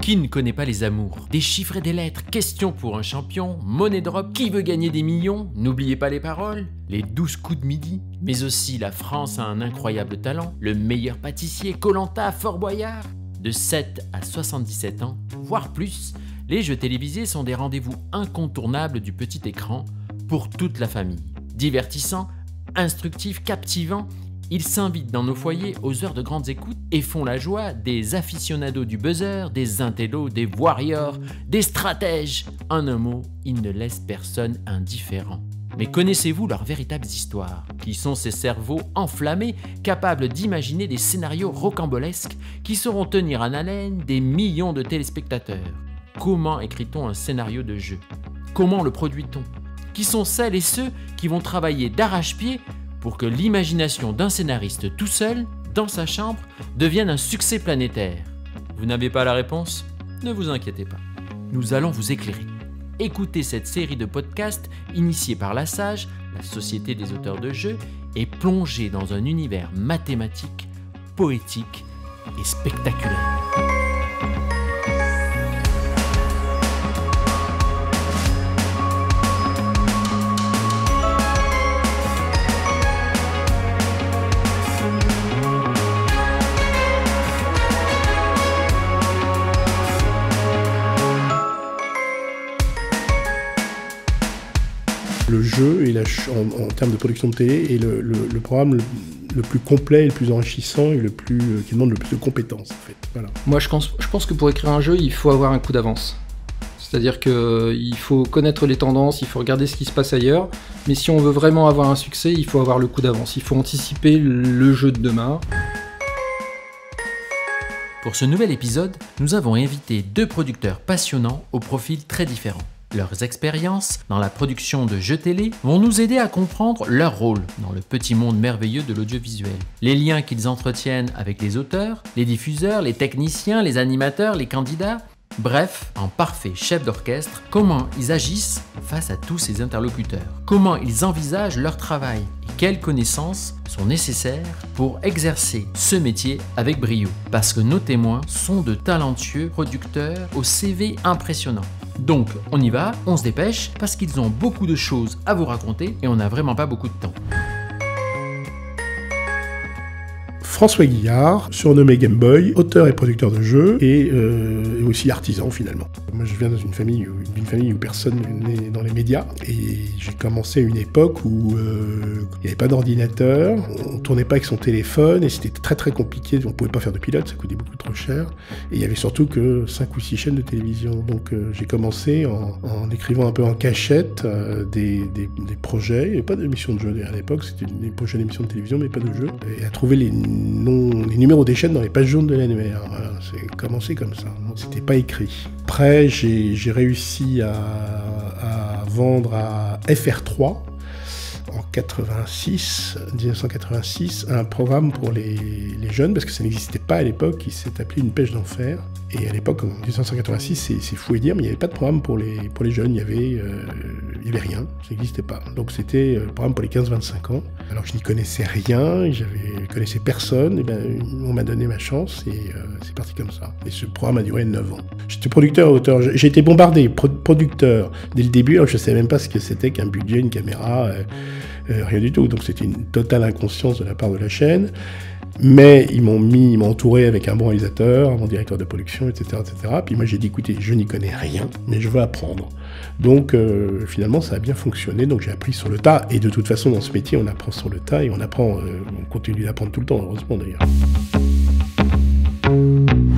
Qui ne connaît pas les amours? Des chiffres et des lettres, question pour un champion, money drop, qui veut gagner des millions? N'oubliez pas les paroles, les 12 coups de midi, mais aussi la France a un incroyable talent, le meilleur pâtissier, Koh-Lanta, Fort Boyard. De 7 à 77 ans, voire plus, les jeux télévisés sont des rendez-vous incontournables du petit écran pour toute la famille. Divertissants, instructifs, captivants, ils s'invitent dans nos foyers aux heures de grandes écoutes et font la joie des aficionados du buzzer, des intellos, des warriors, des stratèges. En un mot, ils ne laissent personne indifférent. Mais connaissez-vous leurs véritables histoires? Qui sont ces cerveaux enflammés, capables d'imaginer des scénarios rocambolesques qui sauront tenir en haleine des millions de téléspectateurs? Comment écrit-on un scénario de jeu? Comment le produit-on? Qui sont celles et ceux qui vont travailler d'arrache-pied pour que l'imagination d'un scénariste tout seul, dans sa chambre, devienne un succès planétaire? Vous n'avez pas la réponse? Ne vous inquiétez pas. Nous allons vous éclairer. Écoutez cette série de podcasts initiée par la SAGE, la Société des auteurs de jeux, et plongez dans un univers mathématique, poétique et spectaculaire. Le jeu est en termes de production de télé est le programme le plus complet, le plus enrichissant et qui demande le plus de compétences en fait. Voilà. Moi je pense que pour écrire un jeu, il faut avoir un coup d'avance. C'est-à-dire qu'il faut connaître les tendances, il faut regarder ce qui se passe ailleurs, mais si on veut vraiment avoir un succès, il faut avoir le coup d'avance, il faut anticiper le jeu de demain. Pour ce nouvel épisode, nous avons invité deux producteurs passionnants aux profils très différents. Leurs expériences dans la production de jeux télé vont nous aider à comprendre leur rôle dans le petit monde merveilleux de l'audiovisuel. Les liens qu'ils entretiennent avec les auteurs, les diffuseurs, les techniciens, les animateurs, les candidats. Bref, en parfait chef d'orchestre, comment ils agissent face à tous ces interlocuteurs. Comment ils envisagent leur travail et quelles connaissances sont nécessaires pour exercer ce métier avec brio. Parce que nos témoins sont de talentueux producteurs au CV impressionnant. Donc, on y va, on se dépêche, parce qu'ils ont beaucoup de choses à vous raconter et on n'a vraiment pas beaucoup de temps. François Guillard, surnommé Game Boy, auteur et producteur de jeux et aussi artisan finalement. Moi je viens d'une famille où personne n'est dans les médias et j'ai commencé à une époque où il n'y avait pas d'ordinateur, on tournait pas avec son téléphone et c'était très très compliqué, on pouvait pas faire de pilote, ça coûtait beaucoup trop cher et il y avait surtout que 5 ou 6 chaînes de télévision. Donc j'ai commencé en écrivant un peu en cachette des projets, il n'y avait pas d'émission de jeux à l'époque, c'était des projets d'émissions de télévision mais pas de jeux, et à trouver les numéros des chaînes dans les pages jaunes de l'annuaire. Voilà, c'est commencé comme ça. Donc, c'était pas écrit. Après, j'ai réussi à vendre à FR3 en 1986, un programme pour les jeunes, parce que ça n'existait pas à l'époque, qui s'est appelé Une pêche d'enfer. Et à l'époque, en 1986, c'est fou à dire, mais il n'y avait pas de programme pour les jeunes, il y avait rien, ça n'existait pas. Donc c'était le programme pour les 15-25 ans. Alors je n'y connaissais rien, je connaissais personne, et on m'a donné ma chance et c'est parti comme ça. Et ce programme a duré 9 ans. J'étais producteur et auteur, j'ai été bombardé, producteur dès le début, alors je ne savais même pas ce que c'était qu'un budget, une caméra, rien du tout. Donc c'était une totale inconscience de la part de la chaîne. Mais ils m'ont entouré avec un bon réalisateur, un bon directeur de production, etc., etc. Puis moi j'ai dit, écoutez, je n'y connais rien, mais je veux apprendre. Donc finalement ça a bien fonctionné, donc j'ai appris sur le tas. Et de toute façon dans ce métier on apprend sur le tas et on continue d'apprendre tout le temps, heureusement d'ailleurs.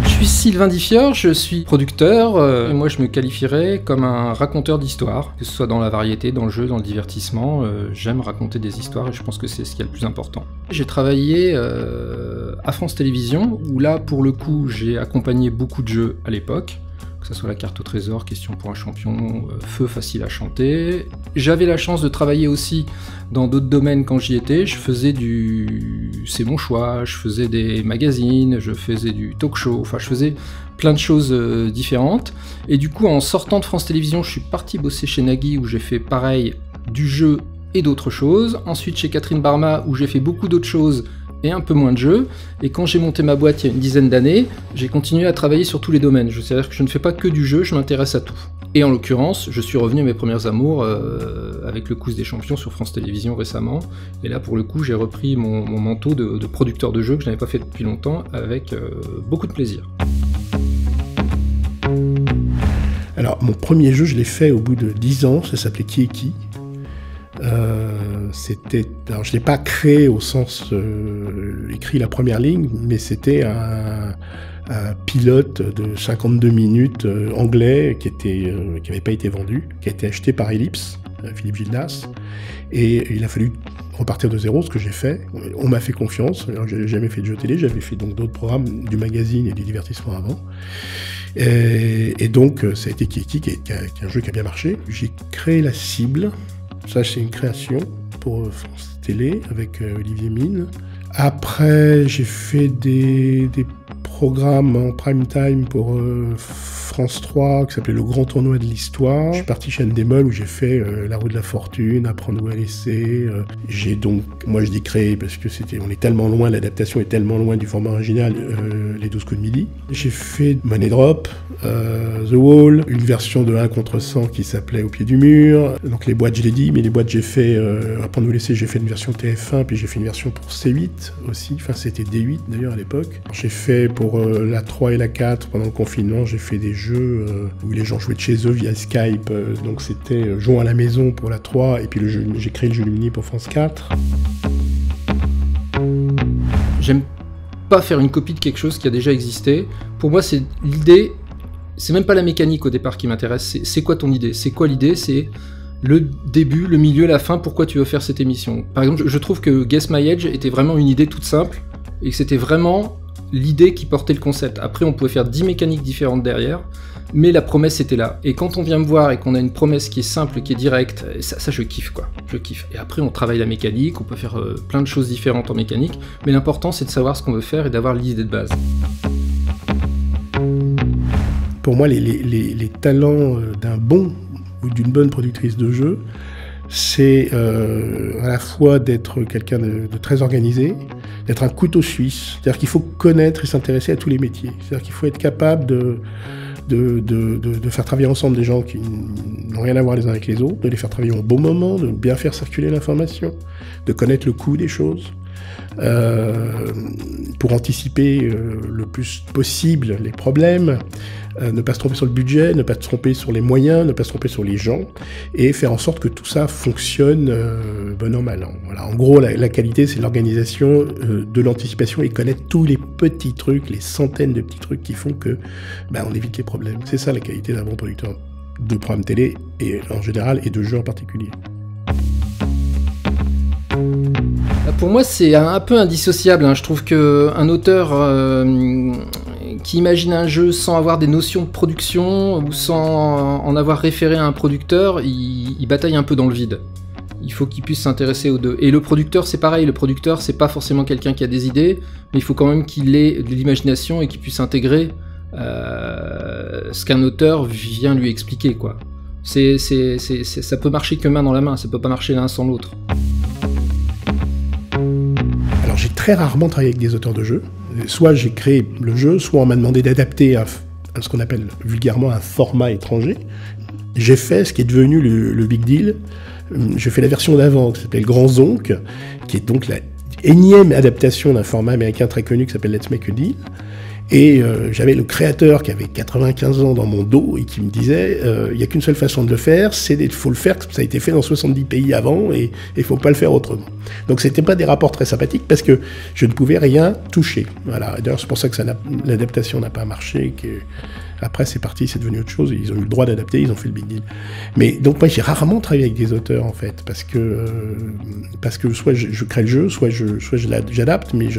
Je suis Sylvain Diffior, je suis producteur, et moi je me qualifierais comme un raconteur d'histoires, que ce soit dans la variété, dans le jeu, dans le divertissement, j'aime raconter des histoires et je pense que c'est ce qui est le plus important. J'ai travaillé à France Télévisions, où là pour le coup j'ai accompagné beaucoup de jeux à l'époque, que ce soit la carte au trésor, Question pour un champion, Feu facile à chanter. J'avais la chance de travailler aussi dans d'autres domaines quand j'y étais. Je faisais C'est mon choix, je faisais des magazines, je faisais du talk show, enfin je faisais plein de choses différentes. Et du coup, en sortant de France Télévisions, je suis parti bosser chez Nagui où j'ai fait pareil, du jeu et d'autres choses. Ensuite chez Catherine Barma où j'ai fait beaucoup d'autres choses et un peu moins de jeux. Et quand j'ai monté ma boîte il y a une dizaine d'années, j'ai continué à travailler sur tous les domaines. C'est-à-dire que je ne fais pas que du jeu, je m'intéresse à tout. Et en l'occurrence, je suis revenu à mes premiers amours avec le Cousse des Champions sur France Télévisions récemment. Et là, pour le coup, j'ai repris mon manteau de producteur de jeux que je n'avais pas fait depuis longtemps avec beaucoup de plaisir. Alors, mon premier jeu, je l'ai fait au bout de 10 ans, ça s'appelait Qui est qui ? Alors, je ne l'ai pas créé au sens écrit la première ligne, mais c'était un pilote de 52 minutes anglais qui n'avait pas été vendu, qui a été acheté par Ellipse, Philippe Gildas, et il a fallu repartir de zéro, ce que j'ai fait. On m'a fait confiance. Alors, je n'avais jamais fait de jeu télé, j'avais fait donc d'autres programmes du magazine et du divertissement avant. Et donc, ça a été Qui est un jeu qui a bien marché. J'ai créé la cible. Ça, c'est une création pour France Télé avec Olivier Mine. Après, j'ai fait des programme en prime time pour France 3 qui s'appelait Le Grand Tournoi de l'Histoire. Je suis parti chez Endemol où j'ai fait La Roue de la Fortune, Apprendre ou à laisser. J'ai donc, moi je dis créé parce que on est tellement loin, l'adaptation est tellement loin du format original, Les 12 coups de midi. J'ai fait Money Drop, The Wall, une version de 1 contre 100 qui s'appelait Au pied du mur. Donc les boîtes je l'ai dit, mais les boîtes j'ai fait, Apprendre ou à laisser, j'ai fait une version TF1, puis j'ai fait une version pour C8 aussi, enfin c'était D8 d'ailleurs à l'époque. J'ai fait pour la 3 et la 4, pendant le confinement, j'ai fait des jeux où les gens jouaient de chez eux via Skype, donc c'était jouons à la maison pour la 3, et puis j'ai créé le jeu Lumini pour France 4. J'aime pas faire une copie de quelque chose qui a déjà existé. Pour moi, c'est l'idée, c'est même pas la mécanique au départ qui m'intéresse, c'est quoi ton idée? C'est quoi l'idée? C'est le début, le milieu, la fin, pourquoi tu veux faire cette émission. Par exemple, je trouve que Guess My Age était vraiment une idée toute simple, et que c'était vraiment l'idée qui portait le concept. Après, on pouvait faire 10 mécaniques différentes derrière, mais la promesse était là. Et quand on vient me voir et qu'on a une promesse qui est simple, qui est directe, ça je kiffe quoi, je kiffe. Et après, on travaille la mécanique, on peut faire plein de choses différentes en mécanique, mais l'important c'est de savoir ce qu'on veut faire et d'avoir l'idée de base. Pour moi, les talents d'un bon ou d'une bonne productrice de jeu, c'est à la fois d'être quelqu'un de très organisé, d'être un couteau suisse. C'est-à-dire qu'il faut connaître et s'intéresser à tous les métiers. C'est-à-dire qu'il faut être capable de faire travailler ensemble des gens qui n'ont rien à voir les uns avec les autres, de les faire travailler au bon moment, de bien faire circuler l'information, de connaître le coût des choses, pour anticiper le plus possible les problèmes, ne pas se tromper sur le budget, ne pas se tromper sur les moyens, ne pas se tromper sur les gens, et faire en sorte que tout ça fonctionne bon an, mal an. Voilà. En gros, la qualité, c'est l'organisation, de l'anticipation, et connaître tous les petits trucs, les centaines de petits trucs qui font que on évite les problèmes. C'est ça la qualité d'un bon producteur de programme télé, et en général, et de jeux en particulier. Pour moi, c'est un peu indissociable. Je trouve qu'un auteur qui imagine un jeu sans avoir des notions de production ou sans en avoir référé à un producteur, il bataille un peu dans le vide. Il faut qu'il puisse s'intéresser aux deux. Et le producteur, c'est pareil. Le producteur, c'est pas forcément quelqu'un qui a des idées, mais il faut quand même qu'il ait de l'imagination et qu'il puisse intégrer ce qu'un auteur vient lui expliquer, quoi. Ça peut marcher que main dans la main, ça peut pas marcher l'un sans l'autre. Alors j'ai très rarement travaillé avec des auteurs de jeux. Soit j'ai créé le jeu, soit on m'a demandé d'adapter à ce qu'on appelle vulgairement un format étranger. J'ai fait ce qui est devenu le big deal. J'ai fait la version d'avant qui s'appelle Grand Zonk, qui est donc la énième adaptation d'un format américain très connu qui s'appelle Let's Make a Deal. Et j'avais le créateur qui avait 95 ans dans mon dos et qui me disait il n'y a qu'une seule façon de le faire, il faut le faire, ça a été fait dans 70 pays avant et il ne faut pas le faire autrement. Donc c'était pas des rapports très sympathiques parce que je ne pouvais rien toucher. Voilà. D'ailleurs c'est pour ça que l'adaptation n'a pas marché. Après c'est parti, c'est devenu autre chose, ils ont eu le droit d'adapter, ils ont fait le big deal. Mais donc moi j'ai rarement travaillé avec des auteurs en fait, parce que soit je crée le jeu, soit j'adapte, mais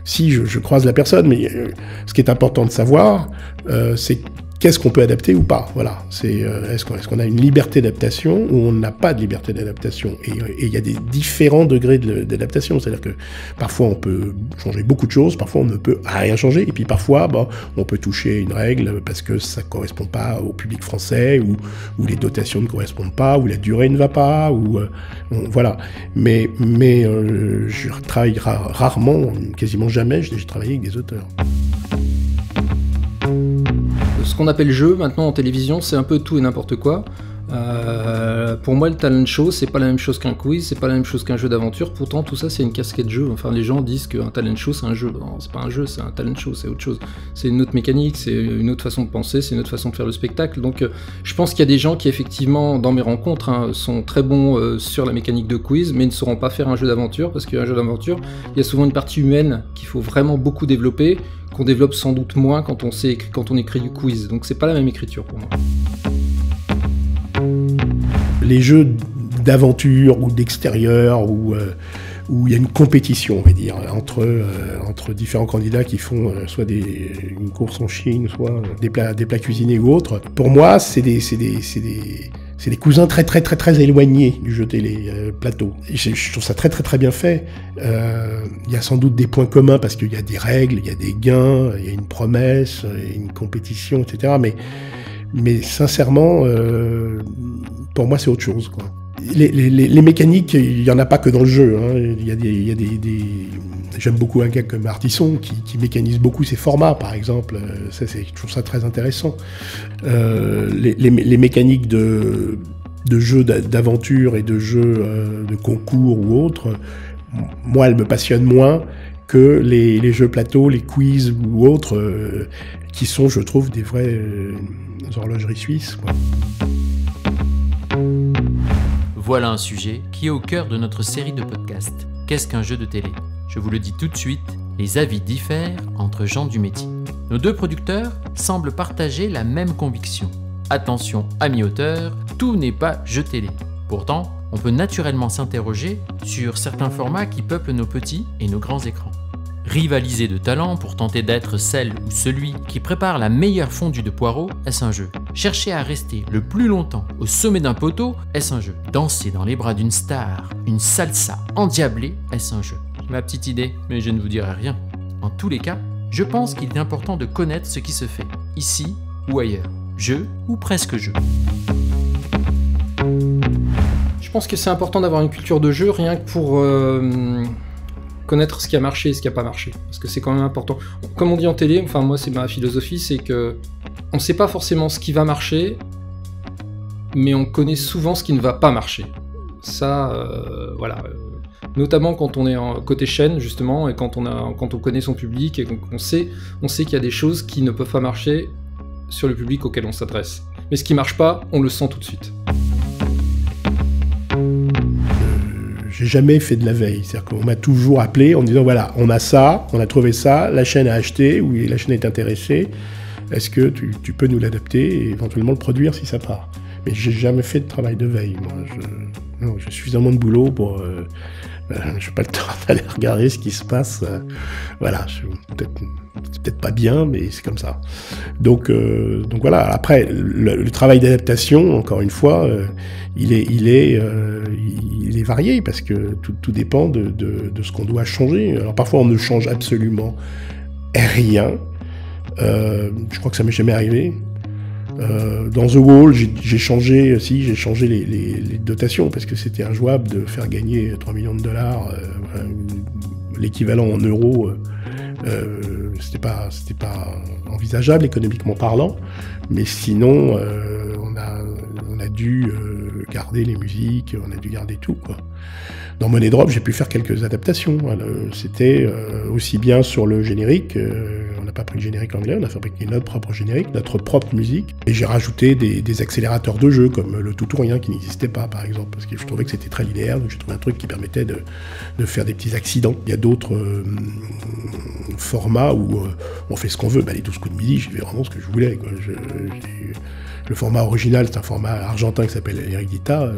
si je croise la personne, mais ce qui est important de savoir, c'est qu'est-ce qu'on peut adapter ou pas? Voilà. Est-ce qu'on a une liberté d'adaptation ou on n'a pas de liberté d'adaptation? Et il y a des différents degrés d'adaptation. C'est-à-dire que parfois on peut changer beaucoup de choses, parfois on ne peut rien changer, et puis parfois on peut toucher une règle parce que ça ne correspond pas au public français, ou les dotations ne correspondent pas, ou la durée ne va pas, voilà. Mais je travaille rarement, quasiment jamais, j'ai travaillé avec des auteurs. Ce qu'on appelle jeu maintenant en télévision, c'est un peu tout et n'importe quoi. Pour moi, le talent show, c'est pas la même chose qu'un quiz, c'est pas la même chose qu'un jeu d'aventure. Pourtant, tout ça, c'est une casquette jeu. Enfin, les gens disent qu'un talent show, c'est un jeu. Non, c'est pas un jeu, c'est un talent show, c'est autre chose. C'est une autre mécanique, c'est une autre façon de penser, c'est une autre façon de faire le spectacle. Donc, je pense qu'il y a des gens qui, effectivement, dans mes rencontres, sont très bons sur la mécanique de quiz, mais ne sauront pas faire un jeu d'aventure, parce qu'un jeu d'aventure, il y a souvent une partie humaine qu'il faut vraiment beaucoup développer, qu'on développe sans doute moins quand on écrit du quiz. Donc, c'est pas la même écriture pour moi. Les jeux d'aventure ou d'extérieur où il y a une compétition, on va dire, entre différents candidats qui font soit une course en Chine, soit des plats cuisinés ou autres. Pour moi, c'est des cousins très très très très éloignés du jeu télé plateau. Je trouve ça très très très bien fait. Il y a sans doute des points communs parce qu'il y a des règles, il y a des gains, il y a une promesse, il y a une compétition, etc. Mais sincèrement, pour moi, c'est autre chose, quoi. Les mécaniques, il n'y en a pas que dans le jeu. Hein. Il y a des... J'aime beaucoup un gars comme Ardisson qui mécanise beaucoup ses formats, par exemple. Je trouve ça très intéressant. Les mécaniques de jeux d'aventure et de jeux de concours ou autres, moi, elles me passionnent moins que les jeux plateau, les quiz ou autres, qui sont, je trouve, des vraies horlogeries suisses, quoi. Voilà un sujet qui est au cœur de notre série de podcasts. Qu'est-ce qu'un jeu de télé? Je vous le dis tout de suite, les avis diffèrent entre gens du métier. Nos deux producteurs semblent partager la même conviction. Attention, amis auteurs, tout n'est pas jeu télé. Pourtant, on peut naturellement s'interroger sur certains formats qui peuplent nos petits et nos grands écrans. Rivaliser de talent pour tenter d'être celle ou celui qui prépare la meilleure fondue de poireaux, est-ce un jeu? Chercher à rester le plus longtemps au sommet d'un poteau, est-ce un jeu? Danser dans les bras d'une star, une salsa endiablée, est-ce un jeu? J'ai ma petite idée, mais je ne vous dirai rien. En tous les cas, je pense qu'il est important de connaître ce qui se fait, ici ou ailleurs. Jeu ou presque jeu. Je pense que c'est important d'avoir une culture de jeu, rien que pour... connaître ce qui a marché et ce qui n'a pas marché, parce que c'est quand même important. Comme on dit en télé, enfin moi c'est ma philosophie, c'est que on ne sait pas forcément ce qui va marcher, mais on connaît souvent ce qui ne va pas marcher. Ça, voilà. Notamment quand on est en côté chaîne, justement, et quand on connaît son public, et qu'on sait qu'il y a des choses qui ne peuvent pas marcher sur le public auquel on s'adresse. Mais ce qui marche pas, on le sent tout de suite. J'ai jamais fait de la veille, c'est-à-dire qu'on m'a toujours appelé en me disant voilà, on a ça, on a trouvé ça, la chaîne a acheté ou la chaîne est intéressée, est-ce que tu peux nous l'adapter et éventuellement le produire si ça part? Mais j'ai jamais fait de travail de veille, moi. J'ai suffisamment de boulot pour... je n'ai pas le temps d'aller regarder ce qui se passe. Voilà, c'est peut-être pas bien, mais c'est comme ça. Donc voilà, après, le travail d'adaptation, encore une fois, il est varié, parce que tout dépend de ce qu'on doit changer. Alors parfois, on ne change absolument rien. Je crois que ça m'est jamais arrivé. Dans The Wall, j'ai changé les dotations parce que c'était injouable de faire gagner 3 millions de dollars, l'équivalent en euros. C'était pas envisageable économiquement parlant, mais sinon on a dû garder les musiques, on a dû garder tout, quoi. Dans Money Drop, j'ai pu faire quelques adaptations. C'était aussi bien sur le générique, on n'a pas pris le générique anglais, on a fabriqué notre propre générique, notre propre musique, et j'ai rajouté des accélérateurs de jeu, comme le tout ou rien, qui n'existait pas, par exemple, parce que je trouvais que c'était très linéaire, donc j'ai trouvé un truc qui permettait de faire des petits accidents. Il y a d'autres formats où on fait ce qu'on veut. Les 12 coups de midi, j'ai fait vraiment ce que je voulais, quoi. Le format original, c'est un format argentin qui s'appelle Eridita.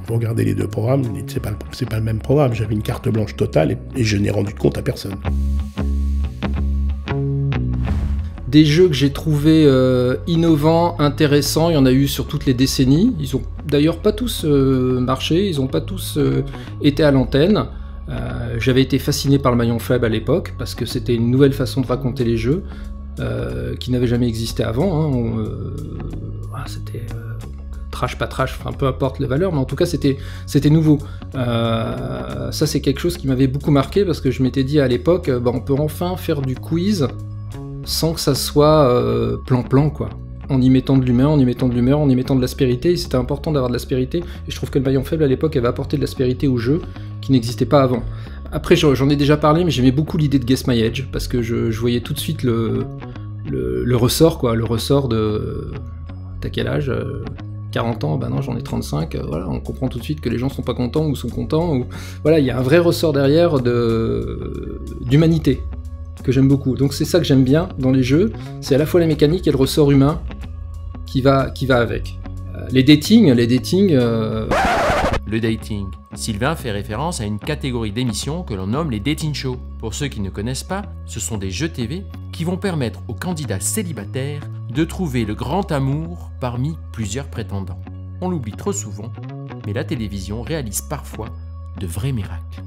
Vous regardez les deux programmes, c'est pas le même programme. J'avais une carte blanche totale et je n'ai rendu compte à personne. Des jeux que j'ai trouvés innovants, intéressants, il y en a eu sur toutes les décennies. Ils ont d'ailleurs pas tous marché, ils n'ont pas tous été à l'antenne. J'avais été fasciné par le maillon faible à l'époque, parce que c'était une nouvelle façon de raconter les jeux, qui n'avait jamais existé avant. Hein. C'était trash, pas trash, enfin peu importe les valeurs, mais en tout cas c'était nouveau. Ça c'est quelque chose qui m'avait beaucoup marqué, parce que je m'étais dit à l'époque, on peut enfin faire du quiz sans que ça soit plan-plan, quoi. En y mettant de l'humain, en y mettant de l'aspérité. C'était important d'avoir de l'aspérité, et je trouve que le maillon faible à l'époque avait apporté de l'aspérité au jeu qui n'existait pas avant. Après, j'en ai déjà parlé, mais j'aimais beaucoup l'idée de Guess My Age, parce que je voyais tout de suite le ressort, quoi, le ressort de... T'as quel âge 40 ans, non, j'en ai 35, voilà, on comprend tout de suite que les gens sont pas contents ou sont contents, ou... Voilà, il y a un vrai ressort derrière d'humanité, que j'aime beaucoup. Donc c'est ça que j'aime bien dans les jeux, c'est à la fois la mécanique et le ressort humain qui va avec. Les datings... Le dating. Sylvain fait référence à une catégorie d'émissions que l'on nomme les dating shows. Pour ceux qui ne connaissent pas, ce sont des jeux TV qui vont permettre aux candidats célibataires de trouver le grand amour parmi plusieurs prétendants. On l'oublie trop souvent, mais la télévision réalise parfois de vrais miracles.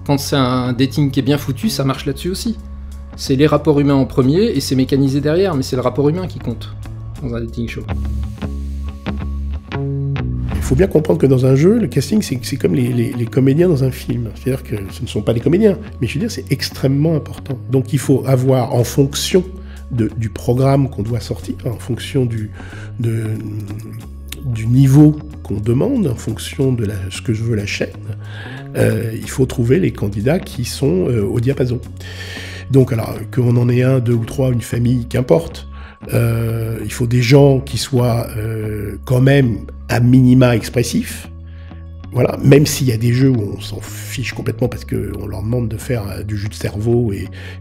Quand c'est un dating qui est bien foutu, ça marche là-dessus aussi. C'est les rapports humains en premier et c'est mécanisé derrière, mais c'est le rapport humain qui compte dans un dating show. Il faut bien comprendre que dans un jeu, le casting, c'est comme les comédiens dans un film. C'est-à-dire que ce ne sont pas des comédiens, mais je veux dire, c'est extrêmement important. Donc il faut avoir, en fonction du programme qu'on doit sortir, en fonction du niveau qu'on demande, en fonction de ce que je veux la chaîne, il faut trouver les candidats qui sont au diapason. Donc alors, qu'on en ait un, deux ou trois, une famille, qu'importe, il faut des gens qui soient quand même à minima expressifs. Voilà, même s'il y a des jeux où on s'en fiche complètement parce qu'on leur demande de faire du jus de cerveau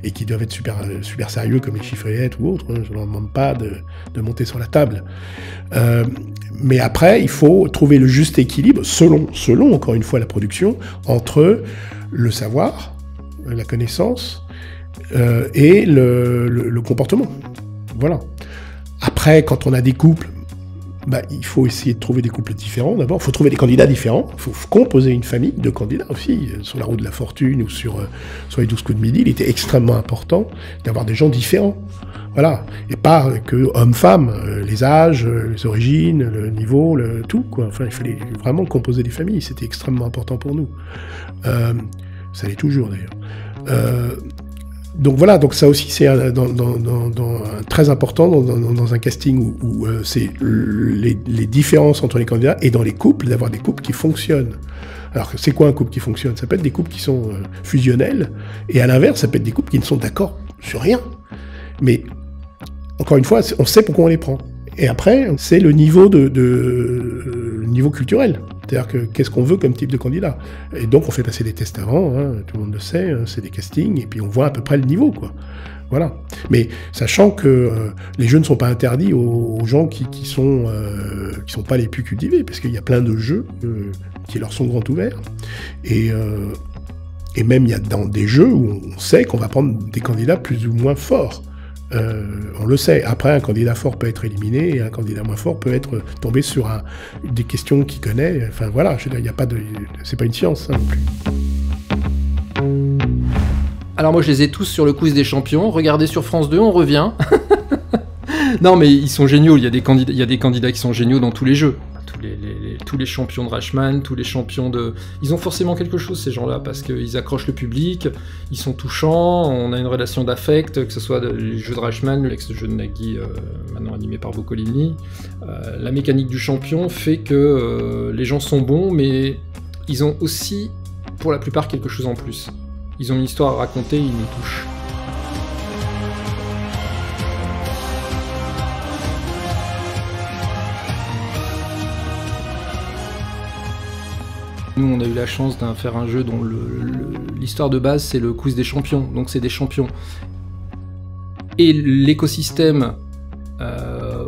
et qui doivent être super sérieux comme les chiffres et lettres ou autres, hein, je ne leur demande pas de monter sur la table. Mais après, il faut trouver le juste équilibre, selon encore une fois la production, entre le savoir, la connaissance et le comportement. Voilà. Après, quand on a des couples, il faut essayer de trouver des couples différents. D'abord, il faut trouver des candidats différents. Il faut composer une famille de candidats aussi. Sur la roue de la fortune ou sur les 12 coups de midi, il était extrêmement important d'avoir des gens différents. Voilà. Et pas que hommes-femmes, les âges, les origines, le niveau, tout, quoi. Enfin, il fallait vraiment composer des familles. C'était extrêmement important pour nous. Ça l'est toujours, d'ailleurs. Donc voilà, donc ça aussi c'est très important dans un casting où c'est les différences entre les candidats et dans les couples, d'avoir des couples qui fonctionnent. Alors c'est quoi un couple qui fonctionne? Ça peut être des couples qui sont fusionnels, et à l'inverse, ça peut être des couples qui ne sont d'accord sur rien. Mais encore une fois, on sait pourquoi on les prend. Et après, c'est le niveau niveau culturel. C'est-à-dire que qu'est-ce qu'on veut comme type de candidat. Et donc on fait passer des tests avant, hein, tout le monde le sait, hein, c'est des castings, et puis on voit à peu près le niveau, quoi. Voilà. Mais sachant que les jeux ne sont pas interdits aux gens qui sont pas les plus cultivés, parce qu'il y a plein de jeux qui leur sont grands ouverts. Et même il y a dans des jeux où on sait qu'on va prendre des candidats plus ou moins forts. On le sait. Après, un candidat fort peut être éliminé et un candidat moins fort peut être tombé sur des questions qu'il connaît. Enfin voilà, je veux dire, y a pas c'est pas une science, hein, non plus. Alors moi, je les ai tous sur le quiz des champions. Regardez sur France 2, on revient. Non, mais ils sont géniaux. Il y a des candidats qui sont géniaux dans tous les jeux. Tous les champions de Rashman, tous les champions de... Ils ont forcément quelque chose, ces gens-là, parce qu'ils accrochent le public, ils sont touchants, on a une relation d'affect, que ce soit les jeux de Rashman, l'ex-jeu de Nagui, maintenant animé par Boccolini. La mécanique du champion fait que les gens sont bons, mais ils ont aussi, pour la plupart, quelque chose en plus. Ils ont une histoire à raconter, ils nous touchent. Nous, on a eu la chance de faire un jeu dont l'histoire de base, c'est le quiz des champions, donc c'est des champions. Et l'écosystème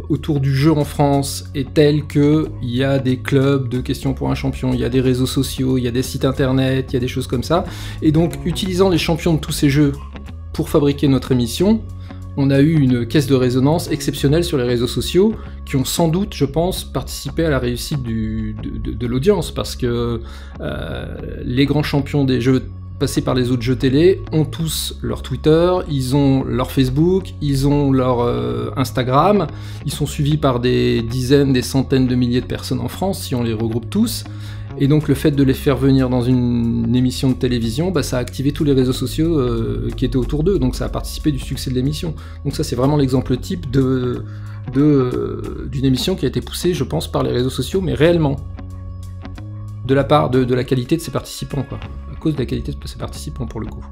autour du jeu en France est tel qu'il y a des clubs de questions pour un champion, il y a des réseaux sociaux, il y a des sites internet, il y a des choses comme ça. Et donc, utilisant les champions de tous ces jeux pour fabriquer notre émission, on a eu une caisse de résonance exceptionnelle sur les réseaux sociaux qui ont sans doute, je pense, participé à la réussite de l'audience, parce que les grands champions des jeux passés par les autres jeux télé ont tous leur Twitter, ils ont leur Facebook, ils ont leur Instagram, ils sont suivis par des dizaines, des centaines de milliers de personnes en France, si on les regroupe tous. Et donc le fait de les faire venir dans une émission de télévision, ça a activé tous les réseaux sociaux qui étaient autour d'eux, donc ça a participé du succès de l'émission. Donc ça c'est vraiment l'exemple type d'une émission qui a été poussée, je pense, par les réseaux sociaux, mais réellement, de la part de la qualité de ses participants, quoi. À cause de la qualité de ses participants, pour le coup.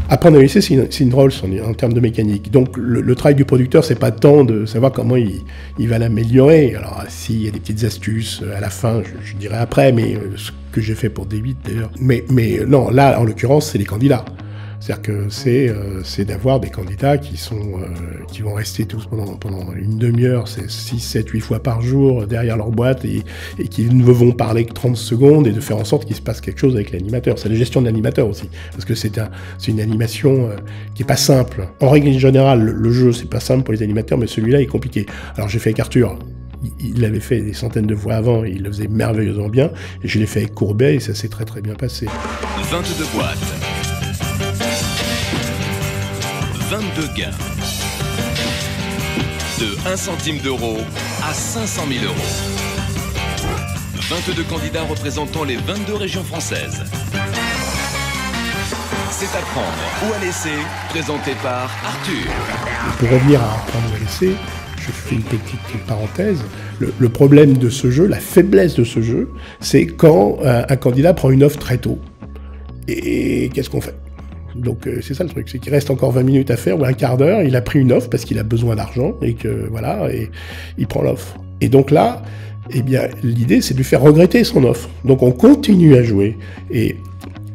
Apprendre à lycée, c'est une drôle en termes de mécanique. Donc le travail du producteur, c'est pas tant de savoir comment il va l'améliorer. Alors s'il y a des petites astuces à la fin, je dirais après, mais ce que j'ai fait pour D8 d'ailleurs. Mais non, là en l'occurrence, c'est les candidats. C'est-à-dire que c'est d'avoir des candidats qui vont rester tous pendant une demi-heure, 6, 7, 8 fois par jour derrière leur boîte et qui ne vont parler que 30 secondes et de faire en sorte qu'il se passe quelque chose avec l'animateur. C'est la gestion de l'animateur aussi, parce que c'est une animation qui est pas simple. En règle générale, le jeu, c'est pas simple pour les animateurs, mais celui-là est compliqué. Alors j'ai fait avec Arthur. Il l'avait fait des centaines de fois avant et il le faisait merveilleusement bien. Et je l'ai fait avec Courbet et ça s'est très très bien passé. 22 boîtes. 22 gains. De 1 centime d'euro à 500 000 euros. 22 candidats représentant les 22 régions françaises. C'est à prendre ou à laisser, présenté par Arthur. Pour revenir à prendre ou à laisser, je fais une petite parenthèse. Le problème de ce jeu, la faiblesse de ce jeu, c'est quand un candidat prend une offre très tôt. Et qu'est-ce qu'on fait ? Donc c'est ça le truc, c'est qu'il reste encore 20 minutes à faire ou un quart d'heure, il a pris une offre parce qu'il a besoin d'argent et que voilà, et il prend l'offre. Et donc là, eh bien l'idée c'est de lui faire regretter son offre. Donc on continue à jouer et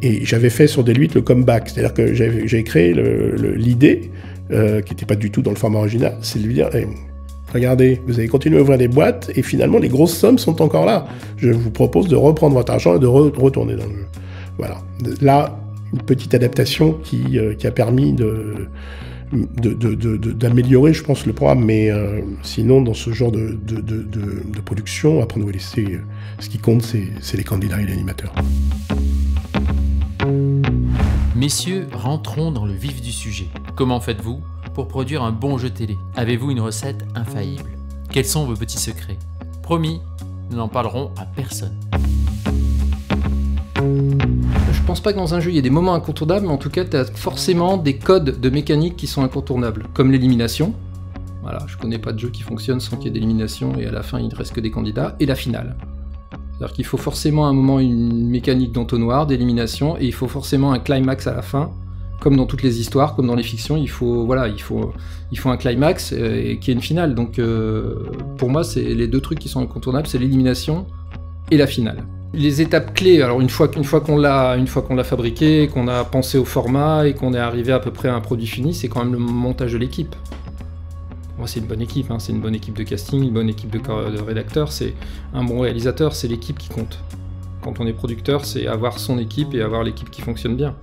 j'avais fait sur D8 le comeback, c'est-à-dire que j'ai créé l'idée qui n'était pas du tout dans le format original, c'est de lui dire hey, regardez, vous avez continué à ouvrir des boîtes et finalement les grosses sommes sont encore là. Je vous propose de reprendre votre argent et de retourner dans le jeu. Voilà. Là, une petite adaptation qui a permis d'améliorer, je pense, le programme. Mais sinon, dans ce genre de production, apprendre ou à laisser, ce qui compte, c'est les candidats et l'animateur. Messieurs, rentrons dans le vif du sujet. Comment faites-vous pour produire un bon jeu télé? Avez-vous une recette infaillible? Quels sont vos petits secrets? Promis, nous n'en parlerons à personne. Je pense pas que dans un jeu il y ait des moments incontournables, mais en tout cas tu as forcément des codes de mécanique qui sont incontournables, comme l'élimination. Voilà, je connais pas de jeu qui fonctionne sans qu'il y ait d'élimination et à la fin il ne reste que des candidats, et la finale. C'est-à-dire qu'il faut forcément à un moment une mécanique d'entonnoir, d'élimination, et il faut forcément un climax à la fin, comme dans toutes les histoires, comme dans les fictions, il faut un climax qui est une finale. Donc pour moi c'est les deux trucs qui sont incontournables, c'est l'élimination et la finale. Les étapes clés, alors une fois qu'on l'a fabriqué, qu'on a pensé au format et qu'on est arrivé à peu près à un produit fini, c'est quand même le montage de l'équipe. Moi, c'est une bonne équipe, hein, c'est une bonne équipe de casting, une bonne équipe de rédacteurs, c'est un bon réalisateur, c'est l'équipe qui compte. Quand on est producteur, c'est avoir son équipe et avoir l'équipe qui fonctionne bien.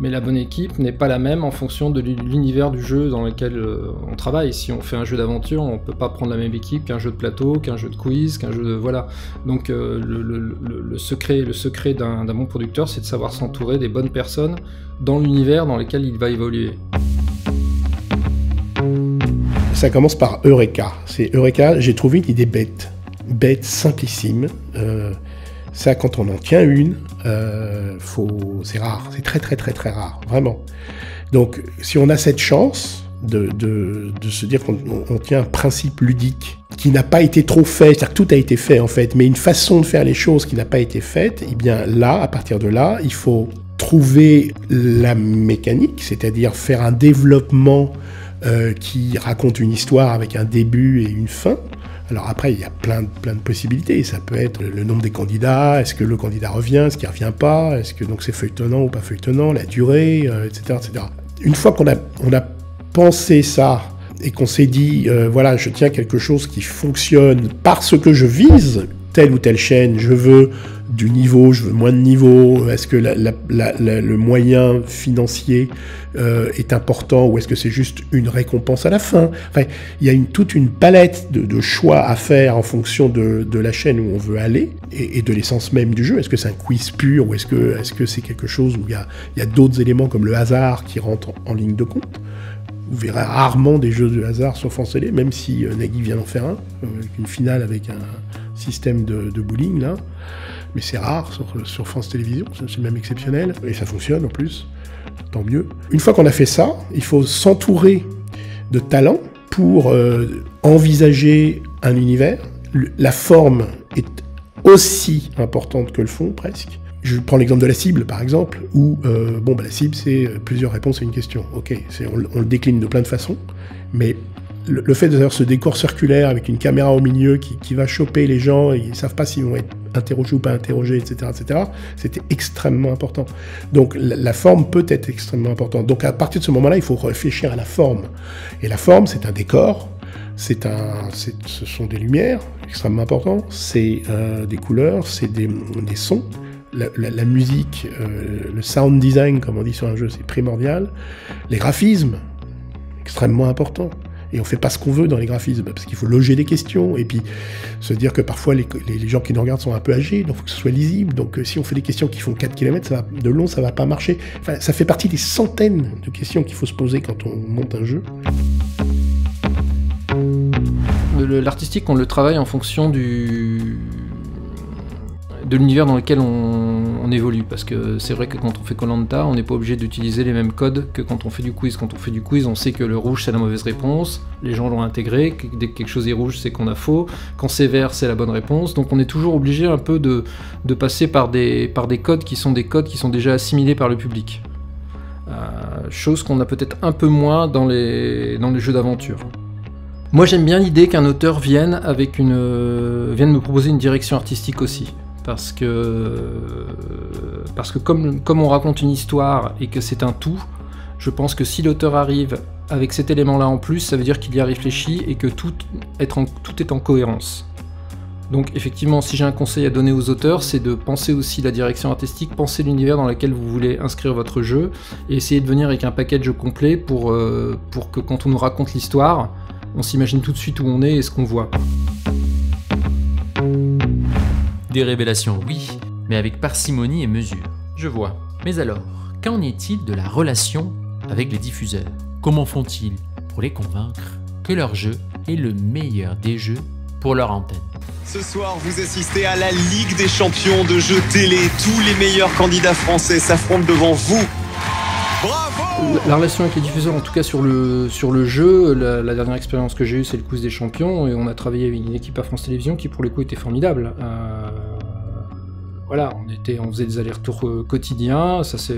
Mais la bonne équipe n'est pas la même en fonction de l'univers du jeu dans lequel on travaille. Si on fait un jeu d'aventure, on peut pas prendre la même équipe qu'un jeu de plateau, qu'un jeu de quiz, qu'un jeu de... Voilà. Donc le secret d'un bon producteur, c'est de savoir s'entourer des bonnes personnes dans l'univers dans lequel il va évoluer. Ça commence par Eureka. C'est Eureka, j'ai trouvé une idée bête, simplissime. Ça, quand on en tient une, c'est rare, c'est très rare, vraiment. Donc, si on a cette chance de se dire qu'on tient un principe ludique qui n'a pas été trop fait, c'est-à-dire que tout a été fait en fait, mais une façon de faire les choses qui n'a pas été faite, et bien là, à partir de là, il faut trouver la mécanique, c'est-à-dire faire un développement qui raconte une histoire avec un début et une fin. Alors après, il y a plein de possibilités. Ça peut être le nombre des candidats, est-ce que le candidat revient, est-ce qu'il ne revient pas, est-ce que donc c'est feuilletonnant ou pas feuilletonnant, la durée, etc., etc. Une fois qu'on a pensé ça et qu'on s'est dit, voilà, je tiens quelque chose qui fonctionne parce que je vise telle ou telle chaîne, je veux du niveau, je veux moins de niveau, est-ce que le moyen financier est important ou est-ce que c'est juste une récompense à la fin? Enfin, il y a toute une palette de choix à faire en fonction de la chaîne où on veut aller et de l'essence même du jeu. Est-ce que c'est un quiz pur ou est-ce que c'est quelque chose où il y a d'autres éléments comme le hasard qui rentrent en ligne de compte? Vous verrez rarement des jeux de hasard sur France Télé, même si Nagui vient d'en faire une finale avec un système de bowling là. Mais c'est rare sur France Télévisions, c'est même exceptionnel, et ça fonctionne en plus, tant mieux. Une fois qu'on a fait ça, il faut s'entourer de talents pour envisager un univers. La forme est aussi importante que le fond, presque. Je prends l'exemple de la cible, par exemple, où la cible, c'est plusieurs réponses à une question. Ok, on le décline de plein de façons, mais le fait d'avoir ce décor circulaire avec une caméra au milieu qui va choper les gens, et ils ne savent pas s'ils vont être interrogés ou pas interrogés, etc., c'était extrêmement important. Donc la forme peut être extrêmement importante. Donc à partir de ce moment-là, il faut réfléchir à la forme. Et la forme, c'est un décor, ce sont des lumières extrêmement importantes, c'est des couleurs, c'est des sons. La musique, le sound design, comme on dit sur un jeu, c'est primordial. Les graphismes, extrêmement important. Et on ne fait pas ce qu'on veut dans les graphismes, parce qu'il faut loger des questions, et puis se dire que parfois les gens qui nous regardent sont un peu âgés, donc il faut que ce soit lisible. Donc si on fait des questions qui font 4 km de long, ça ne va pas marcher. Enfin, ça fait partie des centaines de questions qu'il faut se poser quand on monte un jeu. L'artistique, on le travaille en fonction de l'univers dans lequel on évolue, parce que c'est vrai que quand on fait Koh-Lanta, on n'est pas obligé d'utiliser les mêmes codes que quand on fait du quiz. Quand on fait du quiz, on sait que le rouge c'est la mauvaise réponse, les gens l'ont intégré, dès que quelque chose est rouge c'est qu'on a faux, quand c'est vert c'est la bonne réponse, donc on est toujours obligé un peu de passer par des codes qui sont déjà assimilés par le public. Chose qu'on a peut-être un peu moins dans les jeux d'aventure. Moi j'aime bien l'idée qu'un auteur vienne me proposer une direction artistique aussi. Parce que comme on raconte une histoire et que c'est un tout, je pense que si l'auteur arrive avec cet élément-là en plus, ça veut dire qu'il y a réfléchi et que tout est en cohérence. Donc effectivement, si j'ai un conseil à donner aux auteurs, c'est de penser aussi la direction artistique, penser l'univers dans lequel vous voulez inscrire votre jeu, et essayer de venir avec un package complet pour que quand on nous raconte l'histoire, on s'imagine tout de suite où on est et ce qu'on voit. Des révélations, oui, mais avec parcimonie et mesure. Je vois. Mais alors, qu'en est-il de la relation avec les diffuseurs? Comment font-ils pour les convaincre que leur jeu est le meilleur des jeux pour leur antenne? Ce soir, vous assistez à la Ligue des champions de jeux télé. Tous les meilleurs candidats français s'affrontent devant vous. Bravo! La relation avec les diffuseurs, en tout cas sur le jeu, la dernière expérience que j'ai eue, c'est le quiz des champions, et on a travaillé avec une équipe à France Télévisions qui, pour le coup, était formidable. Voilà, on faisait des allers-retours quotidiens. Ça c'est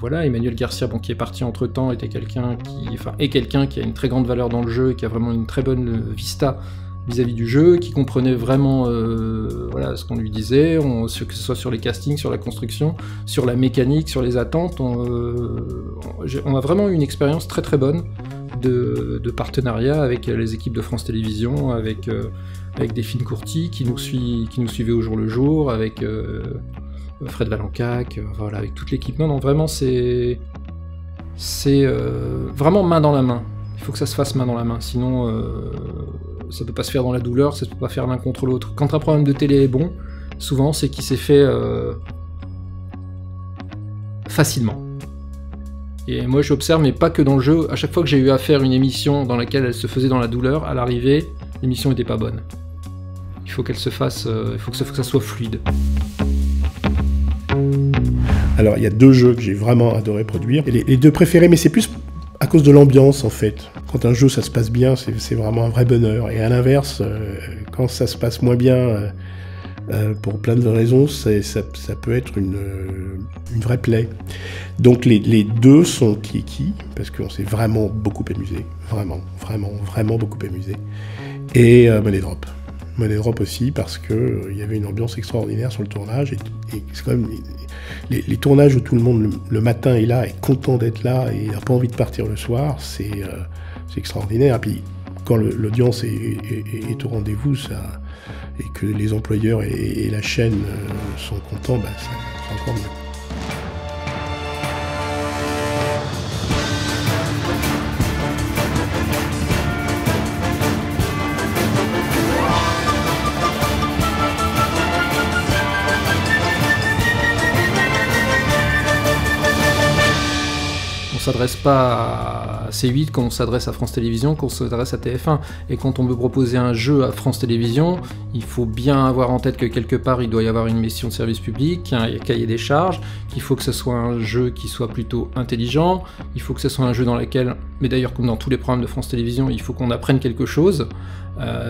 Emmanuel Garcia, qui est parti entre temps, est quelqu'un qui a une très grande valeur dans le jeu et qui a vraiment une très bonne vista vis-à-vis du jeu, qui comprenait vraiment ce qu'on lui disait, que ce soit sur les castings, sur la construction, sur la mécanique, sur les attentes. On a vraiment eu une expérience très très bonne de partenariat avec les équipes de France Télévisions, avec Delphine Courty qui nous suivait au jour le jour, avec Fred Valencac, avec toute l'équipe. Non, vraiment c'est vraiment main dans la main. Il faut que ça se fasse main dans la main, sinon ça peut pas se faire dans la douleur, ça peut pas faire l'un contre l'autre. Quand un programme de télé est bon, souvent c'est qu'il s'est fait facilement. Et moi j'observe, mais pas que dans le jeu, à chaque fois que j'ai eu à faire une émission dans laquelle elle se faisait dans la douleur, à l'arrivée, l'émission était pas bonne. Il faut qu'elle se fasse, il faut que ça soit fluide. Alors il y a 2 jeux que j'ai vraiment adoré produire, et les 2 préférés, mais c'est plus à cause de l'ambiance en fait. Quand un jeu ça se passe bien, c'est vraiment un vrai bonheur, et à l'inverse, quand ça se passe moins bien, pour plein de raisons, ça peut être une vraie plaie. Donc les 2 sont Kiki, parce qu'on s'est vraiment beaucoup amusé, vraiment beaucoup amusé, et Money Drop. Money Drop aussi, parce que il y avait une ambiance extraordinaire sur le tournage, et c'est quand même les tournages où tout le monde le matin est là, est content d'être là, et n'a pas envie de partir le soir, c'est extraordinaire. Et puis quand l'audience est au rendez-vous, et que les employeurs et la chaîne sont contents, c'est encore mieux. On s'adresse pas à C8 quand on s'adresse à France Télévisions, quand on s'adresse à TF1. Et quand on veut proposer un jeu à France Télévisions, il faut bien avoir en tête que quelque part il doit y avoir une mission de service public, un cahier des charges, qu'il faut que ce soit un jeu qui soit plutôt intelligent, il faut que ce soit un jeu dans lequel, mais d'ailleurs comme dans tous les programmes de France Télévisions, il faut qu'on apprenne quelque chose.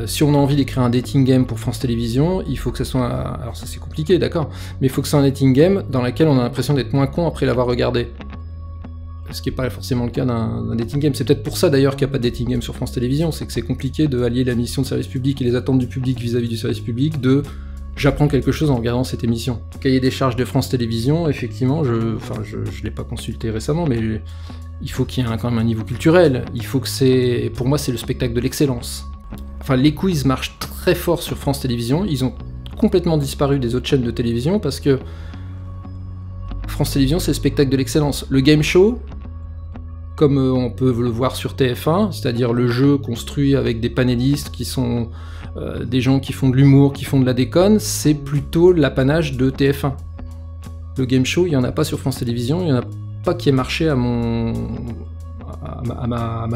Si on a envie d'écrire un dating game pour France Télévisions, il faut que ce soit... Alors ça c'est compliqué, d'accord, mais il faut que ce soit un dating game dans lequel on a l'impression d'être moins con après l'avoir regardé. Ce qui n'est pas forcément le cas d'un dating game. C'est peut-être pour ça d'ailleurs qu'il n'y a pas de dating game sur France Télévisions, c'est que c'est compliqué de allier la mission de service public et les attentes du public vis-à-vis du service public de j'apprends quelque chose en regardant cette émission. Cahier des charges de France Télévisions, effectivement, je l'ai pas consulté récemment, mais il faut qu'il y ait quand même un niveau culturel. Il faut que pour moi, c'est le spectacle de l'excellence. Enfin, les quiz marchent très fort sur France Télévisions. Ils ont complètement disparu des autres chaînes de télévision parce que France Télévisions, c'est le spectacle de l'excellence. Le game show, comme on peut le voir sur TF1, c'est-à-dire le jeu construit avec des panélistes qui sont des gens qui font de l'humour, qui font de la déconne, c'est plutôt l'apanage de TF1. Le game show, il n'y en a pas sur France Télévisions, il n'y en a pas qui ait marché à ma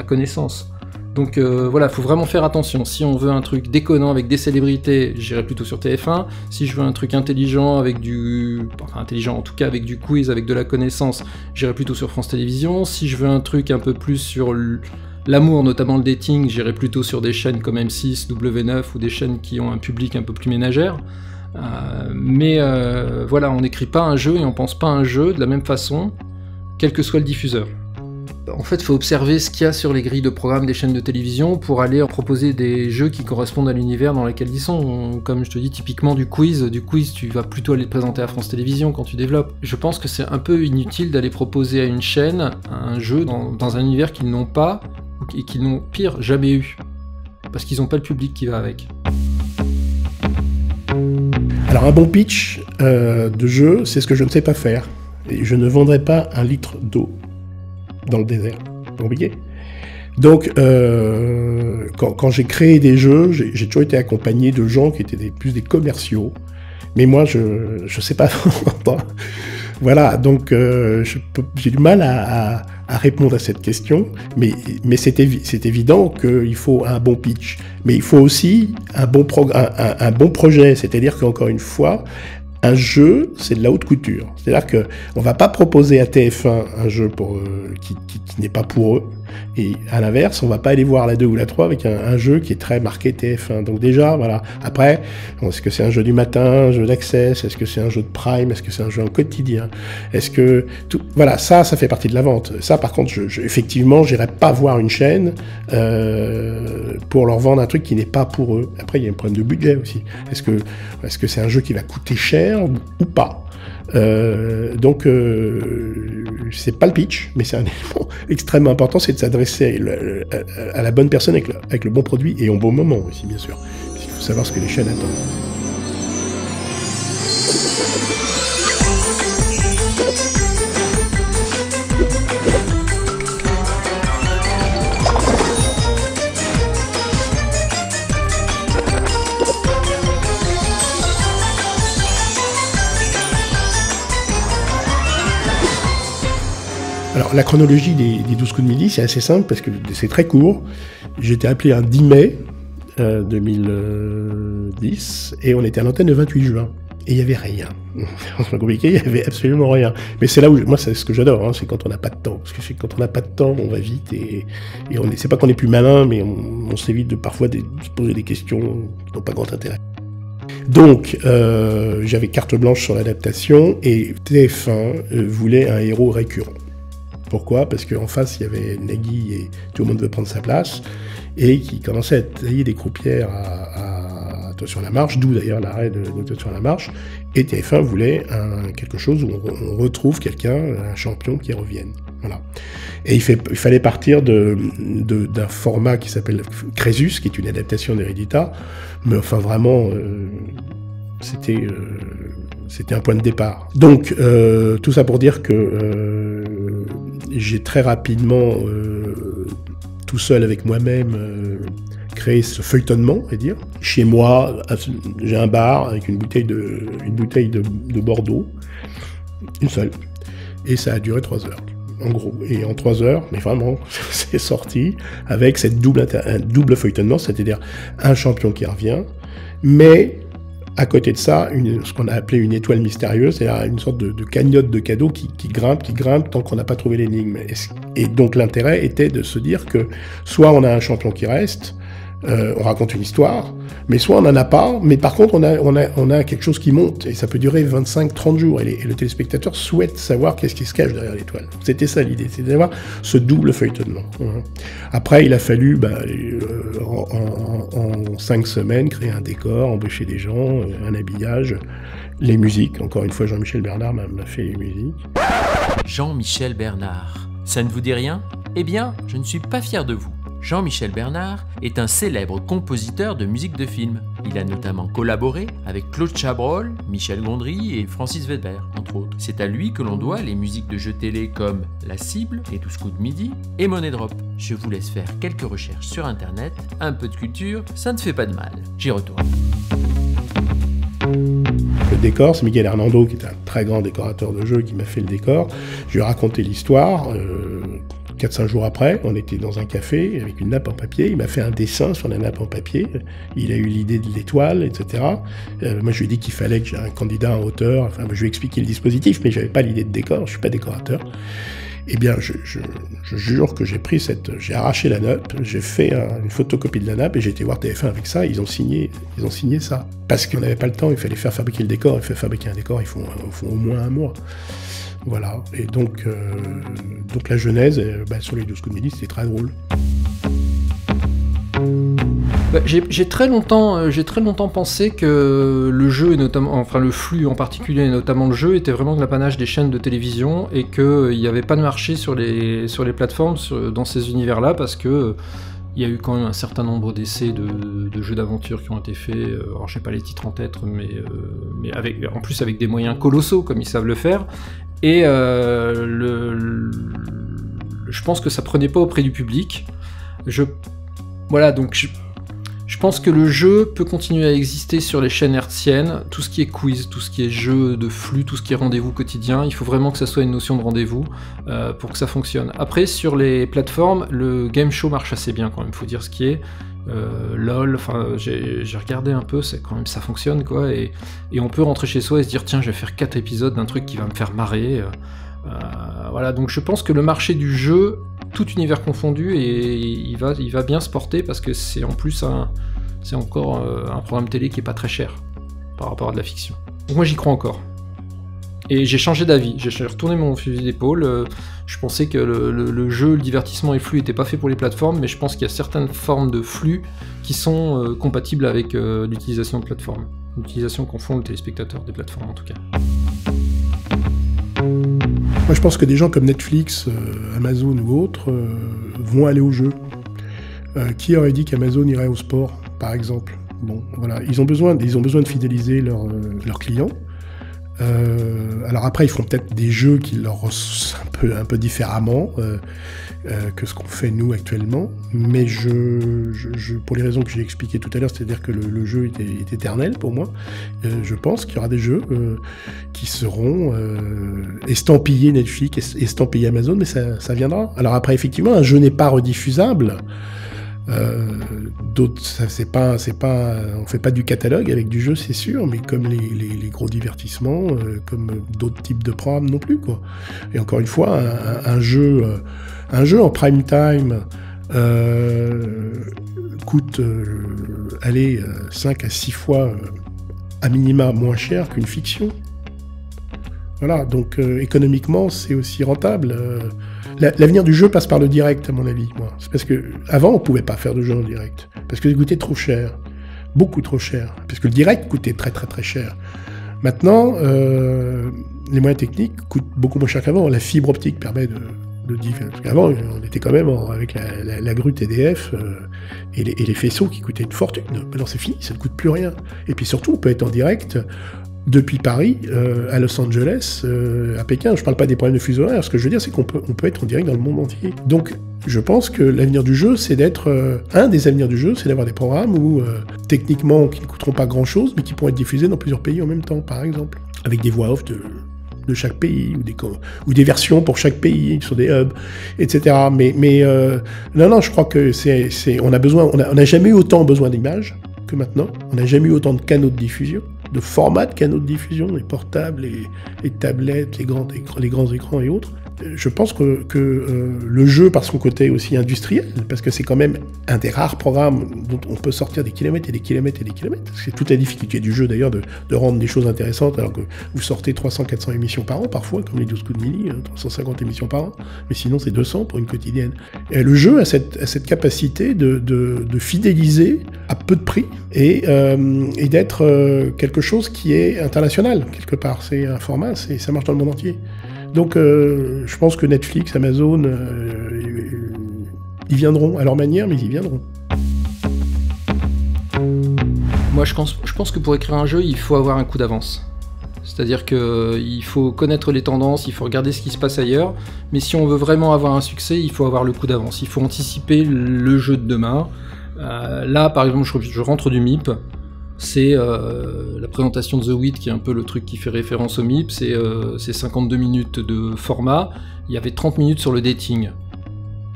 connaissance. Donc voilà, faut vraiment faire attention. Si on veut un truc déconnant avec des célébrités, j'irai plutôt sur TF1. Si je veux un truc intelligent avec intelligent en tout cas avec du quiz, avec de la connaissance, j'irai plutôt sur France Télévisions. Si je veux un truc un peu plus sur l'amour, notamment le dating, j'irai plutôt sur des chaînes comme M6, W9 ou des chaînes qui ont un public un peu plus ménagère. Voilà, on n'écrit pas un jeu et on pense pas un jeu de la même façon, quel que soit le diffuseur. En fait, il faut observer ce qu'il y a sur les grilles de programmes des chaînes de télévision pour aller proposer des jeux qui correspondent à l'univers dans lequel ils sont. Comme je te dis, typiquement du quiz, tu vas plutôt aller te présenter à France Télévisions quand tu développes. Je pense que c'est un peu inutile d'aller proposer à une chaîne un jeu dans un univers qu'ils n'ont pas, et qu'ils n'ont, pire, jamais eu. Parce qu'ils n'ont pas le public qui va avec. Alors un bon pitch de jeu, c'est ce que je ne sais pas faire. Et je ne vendrai pas un litre d'eau dans le désert, compliqué. Donc, quand j'ai créé des jeux, j'ai toujours été accompagné de gens qui étaient plus des commerciaux. Mais moi, je sais pas vendre. Voilà, donc j'ai du mal à répondre à cette question. Mais c'est évident qu'il faut un bon pitch. Mais il faut aussi un bon projet. C'est-à-dire qu'encore une fois, un jeu, c'est de la haute couture. C'est-à-dire qu'on ne va pas proposer à TF1 un jeu qui n'est pas pour eux. Et à l'inverse, on ne va pas aller voir la 2 ou la 3 avec un jeu qui est très marqué TF1. Donc déjà, voilà. Après, est-ce que c'est un jeu du matin, un jeu d'Access? Est-ce que c'est un jeu de Prime? Est-ce que c'est un jeu en quotidien? Est-ce que... Voilà, ça fait partie de la vente. Ça, par contre, effectivement, je n'irai pas voir une chaîne pour leur vendre un truc qui n'est pas pour eux. Après, il y a un problème de budget aussi. Est-ce que c'est un jeu qui va coûter cher ou pas? Donc c'est pas le pitch, mais c'est un élément extrêmement important, c'est de s'adresser à la bonne personne avec le bon produit et au bon moment aussi, bien sûr. Il faut savoir ce que les chaînes attendent. Alors, la chronologie des 12 coups de midi, c'est assez simple parce que c'est très court. J'ai été appelé un 10 mai 2010 et on était à l'antenne le 28 juin. Et il n'y avait rien. C'est pas compliqué, il n'y avait absolument rien. Mais c'est là où, moi, c'est ce que j'adore, hein, c'est quand on n'a pas de temps. Parce que quand on n'a pas de temps, on va vite et c'est pas qu'on est plus malin, mais on s'évite parfois de se poser des questions qui n'ont pas grand intérêt. Donc, j'avais carte blanche sur l'adaptation et TF1 voulait un héros récurrent. Pourquoi? Parce qu'en face, il y avait Nagui et tout le monde veut prendre sa place, et qui commençait à tailler des croupières à Toi sur la marche, d'où d'ailleurs l'arrêt de Toi sur la marche, et TF1 voulait quelque chose où on retrouve quelqu'un, un champion qui revienne. Voilà. Et il fallait partir d'un format qui s'appelle Crésus, qui est une adaptation d'Heredita, mais enfin vraiment, c'était un point de départ. Donc, tout ça pour dire que j'ai très rapidement, tout seul avec moi-même, créé ce feuilletonnement, on va dire. Chez moi, j'ai un bar avec une bouteille de Bordeaux, une seule, et ça a duré 3 heures. En gros, et en 3 heures, mais vraiment, c'est sorti avec cette un double feuilletonnement, c'est-à-dire un champion qui revient, mais à côté de ça, ce qu'on a appelé une étoile mystérieuse, c'est-à-dire une sorte de cagnotte de cadeaux qui grimpe tant qu'on n'a pas trouvé l'énigme. Et donc l'intérêt était de se dire que soit on a un champion qui reste, on raconte une histoire, mais soit on n'en a pas, mais par contre on a quelque chose qui monte, et ça peut durer 25-30 jours, et le téléspectateur souhaite savoir qu'est-ce qui se cache derrière l'étoile. C'était ça l'idée, c'était d'avoir ce double feuilletonnement. Après, il a fallu, en 5 semaines, créer un décor, embaucher des gens, un habillage, les musiques. Encore une fois, Jean-Michel Bernard m'a fait les musiques. Jean-Michel Bernard, ça ne vous dit rien? Eh bien, je ne suis pas fier de vous. Jean-Michel Bernard est un célèbre compositeur de musique de film. Il a notamment collaboré avec Claude Chabrol, Michel Gondry et Francis Weber, entre autres. C'est à lui que l'on doit les musiques de jeux télé comme La Cible, Les 12 coups de midi et Money Drop. Je vous laisse faire quelques recherches sur internet, un peu de culture, ça ne fait pas de mal. J'y retourne. Le décor, c'est Miguel Hernando, qui est un très grand décorateur de jeux, qui m'a fait le décor. Je lui ai raconté l'histoire. 4-5 jours après, on était dans un café avec une nappe en papier. Il m'a fait un dessin sur la nappe en papier. Il a eu l'idée de l'étoile, etc. Moi, je lui ai dit qu'il fallait que j'ai un candidat en hauteur. Enfin, je lui ai expliqué le dispositif, mais je n'avais pas l'idée de décor. Je ne suis pas décorateur. Eh bien, je jure que j'ai arraché la nappe, j'ai fait une photocopie de la nappe et j'ai été voir TF1 avec ça. Ils ont signé ça. Parce qu'on n'avait pas le temps, il fallait faire fabriquer le décor. Il faut fabriquer un décor, il faut au moins 1 mois. Voilà, et donc la genèse, sur les 12 coups de midi, c'était très drôle. J'ai très longtemps pensé que le jeu, et notamment, enfin le flux en particulier, et notamment le jeu, était vraiment de l'apanage des chaînes de télévision, et qu'il n'y avait pas de marché sur les plateformes dans ces univers-là, parce que il y a eu quand même un certain nombre d'essais de jeux d'aventure qui ont été faits, alors je sais pas les titres en tête, mais en plus avec des moyens colossaux, comme ils savent le faire. Et je pense que ça prenait pas auprès du public. Voilà, donc je pense que le jeu peut continuer à exister sur les chaînes hertziennes. Tout ce qui est quiz, tout ce qui est jeu de flux, tout ce qui est rendez-vous quotidien, il faut vraiment que ça soit une notion de rendez-vous pour que ça fonctionne. Après, sur les plateformes, le game show marche assez bien quand même, faut dire ce qui est. LOL, enfin j'ai regardé un peu, c'est quand même ça fonctionne quoi, et on peut rentrer chez soi et se dire tiens je vais faire 4 épisodes d'un truc qui va me faire marrer, voilà, donc je pense que le marché du jeu, tout univers confondu, et il va bien se porter parce que c'est en plus c'est encore un programme télé qui est pas très cher par rapport à de la fiction. Donc moi j'y crois encore. Et j'ai changé d'avis, j'ai retourné mon fusil d'épaule, je pensais que le jeu, le divertissement et flux n'étaient pas faits pour les plateformes, mais je pense qu'il y a certaines formes de flux qui sont compatibles avec l'utilisation de plateformes. L'utilisation qu'en font les téléspectateurs des plateformes en tout cas. Moi je pense que des gens comme Netflix, Amazon ou autres vont aller au jeu. Qui aurait dit qu'Amazon irait au sport, par exemple? Bon, voilà, ils ont besoin de fidéliser leurs clients. Alors après, ils font peut-être des jeux qui leur un peu différemment que ce qu'on fait nous actuellement, mais pour les raisons que j'ai expliquées tout à l'heure, c'est-à-dire que le jeu est éternel pour moi, je pense qu'il y aura des jeux qui seront estampillés Netflix, estampillés Amazon, mais ça viendra. Alors après, effectivement, un jeu n'est pas rediffusable. D'autres, on fait pas du catalogue avec du jeu, c'est sûr, mais comme les gros divertissements, comme d'autres types de programmes non plus, quoi. Et encore une fois, un jeu en prime time coûte 5 à 6 fois à minima moins cher qu'une fiction. Voilà, donc économiquement, c'est aussi rentable. L'avenir du jeu passe par le direct, à mon avis. Moi. C'est parce que avant, on pouvait pas faire de jeu en direct, parce que ça coûtait trop cher, beaucoup trop cher, parce que le direct coûtait très très très cher. Maintenant, les moyens techniques coûtent beaucoup moins cher qu'avant. La fibre optique permet Parce qu'avant, on était quand même avec la grue TDF et les faisceaux qui coûtaient une fortune. Maintenant, c'est fini, ça ne coûte plus rien. Et puis surtout, on peut être en direct depuis Paris à Los Angeles, à Pékin. Je ne parle pas des problèmes de fuseau horaire. Ce que je veux dire, c'est qu'on peut être en direct dans le monde entier. Donc, je pense que l'avenir du jeu, c'est d'être... un des avenirs du jeu, c'est d'avoir des programmes où, techniquement, qui ne coûteront pas grand-chose, mais qui pourront être diffusés dans plusieurs pays en même temps, par exemple. Avec des voix off de chaque pays, ou des versions pour chaque pays, sur des hubs, etc. Mais non, je crois que on n'a jamais eu autant besoin d'images que maintenant. On n'a jamais eu autant de canaux de diffusion, de formats de canaux de diffusion, les portables, les tablettes, les grands écrans et autres. Je pense que le jeu, par son côté aussi industriel, parce que c'est quand même un des rares programmes dont on peut sortir des kilomètres et des kilomètres et des kilomètres. C'est toute la difficulté du jeu d'ailleurs de rendre des choses intéressantes alors que vous sortez 300-400 émissions par an parfois, comme les 12 coups de midi, 350 émissions par an, mais sinon c'est 200 pour une quotidienne. Et le jeu a cette capacité de fidéliser à peu de prix et d'être quelque chose qui est international quelque part. C'est un format, ça marche dans le monde entier. Donc je pense que Netflix, Amazon, ils viendront à leur manière, mais ils viendront. Moi je pense que pour écrire un jeu, il faut avoir un coup d'avance. C'est-à-dire qu'il faut connaître les tendances, il faut regarder ce qui se passe ailleurs, mais si on veut vraiment avoir un succès, il faut avoir le coup d'avance. Il faut anticiper le jeu de demain. Là, par exemple, je rentre du MIP. C'est la présentation de The Wit, qui est un peu le truc qui fait référence au MIP, c'est 52 minutes de format, il y avait 30 minutes sur le dating.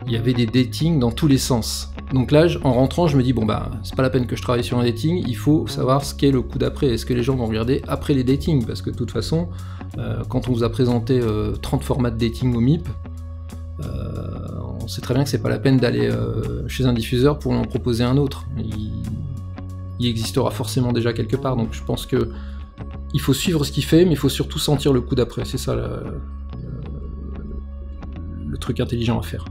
Il y avait des datings dans tous les sens. Donc là, en rentrant, je me dis, bon bah, c'est pas la peine que je travaille sur un dating, il faut savoir ce qu'est le coup d'après. Est-ce que les gens vont regarder après les datings? Parce que de toute façon, quand on vous a présenté 30 formats de dating au MIP, on sait très bien que c'est pas la peine d'aller chez un diffuseur pour en proposer un autre. Il existera forcément déjà quelque part, donc je pense que il faut suivre ce qu'il fait, mais il faut surtout sentir le coup d'après. C'est ça le truc intelligent à faire.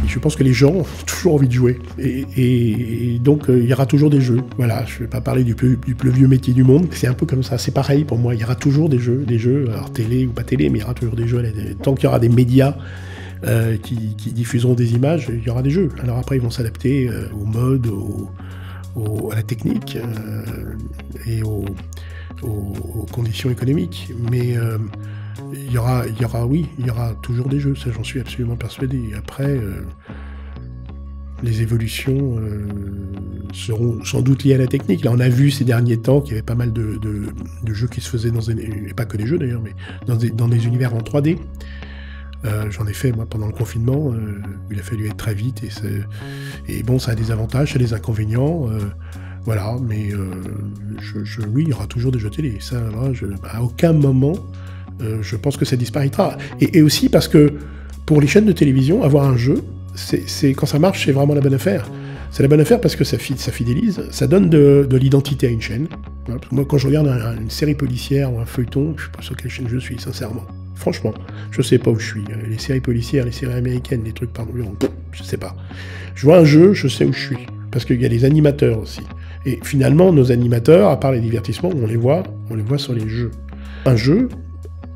Je pense que les gens ont toujours envie de jouer, et donc il y aura toujours des jeux. Voilà, je ne vais pas parler du plus vieux métier du monde, c'est un peu comme ça, c'est pareil pour moi, il y aura toujours des jeux, alors télé ou pas télé, mais il y aura toujours des jeux, tant qu'il y aura des médias qui diffuseront des images, il y aura des jeux. Alors après, ils vont s'adapter au mode, à la technique et aux conditions économiques. Mais il y aura toujours des jeux, ça j'en suis absolument persuadé. Après, les évolutions seront sans doute liées à la technique. Là, on a vu ces derniers temps qu'il y avait pas mal de jeux qui se faisaient et pas que des jeux d'ailleurs, mais dans des univers en 3D. J'en ai fait moi pendant le confinement, il a fallu être très vite et bon, ça a des avantages, ça a des inconvénients, voilà, mais oui, il y aura toujours des jeux télé, ça, là, à aucun moment je pense que ça disparaîtra, et aussi parce que pour les chaînes de télévision, avoir un jeu, c'est quand ça marche, c'est vraiment la bonne affaire. C'est la bonne affaire parce que ça fidélise, ça donne de l'identité à une chaîne. Parce que moi, quand je regarde une série policière ou un feuilleton, je ne sais pas sur quelle chaîne je suis, sincèrement. Franchement, je sais pas où je suis. Les séries policières, les séries américaines, les trucs par je sais pas. Je vois un jeu, je sais où je suis. Parce qu'il y a les animateurs aussi. Et finalement, nos animateurs, à part les divertissements, on les voit sur les jeux. Un jeu,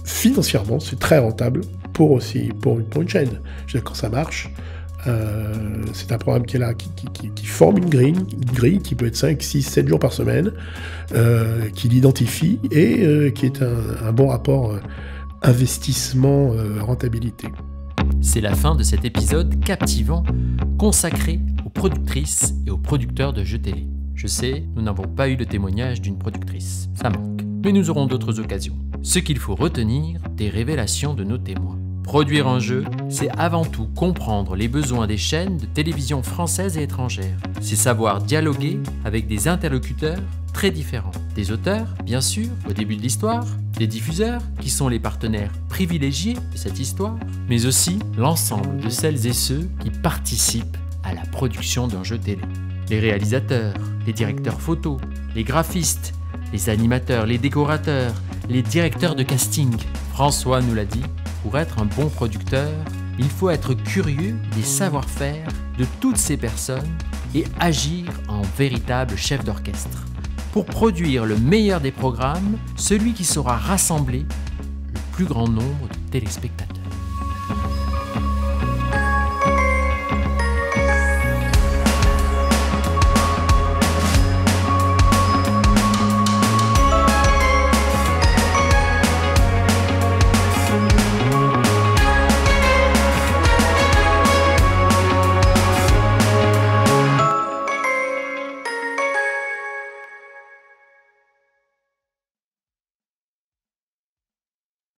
financièrement, c'est très rentable pour une chaîne. Je veux dire, quand ça marche, c'est un programme qui est là, qui forme une grille qui peut être 5, 6, 7 jours par semaine, qui l'identifie et qui est un bon rapport investissement-rentabilité. C'est la fin de cet épisode captivant consacré aux productrices et aux producteurs de jeux télé. Je sais, nous n'avons pas eu le témoignage d'une productrice, ça manque. Mais nous aurons d'autres occasions. Ce qu'il faut retenir des révélations de nos témoins. Produire un jeu, c'est avant tout comprendre les besoins des chaînes de télévision françaises et étrangères. C'est savoir dialoguer avec des interlocuteurs très différents. Des auteurs, bien sûr, au début de l'histoire, des diffuseurs, qui sont les partenaires privilégiés de cette histoire, mais aussi l'ensemble de celles et ceux qui participent à la production d'un jeu télé. Les réalisateurs, les directeurs photos, les graphistes, les animateurs, les décorateurs, les directeurs de casting. François nous l'a dit, pour être un bon producteur, il faut être curieux des savoir-faire de toutes ces personnes et agir en véritable chef d'orchestre. Pour produire le meilleur des programmes, celui qui saura rassembler le plus grand nombre de téléspectateurs.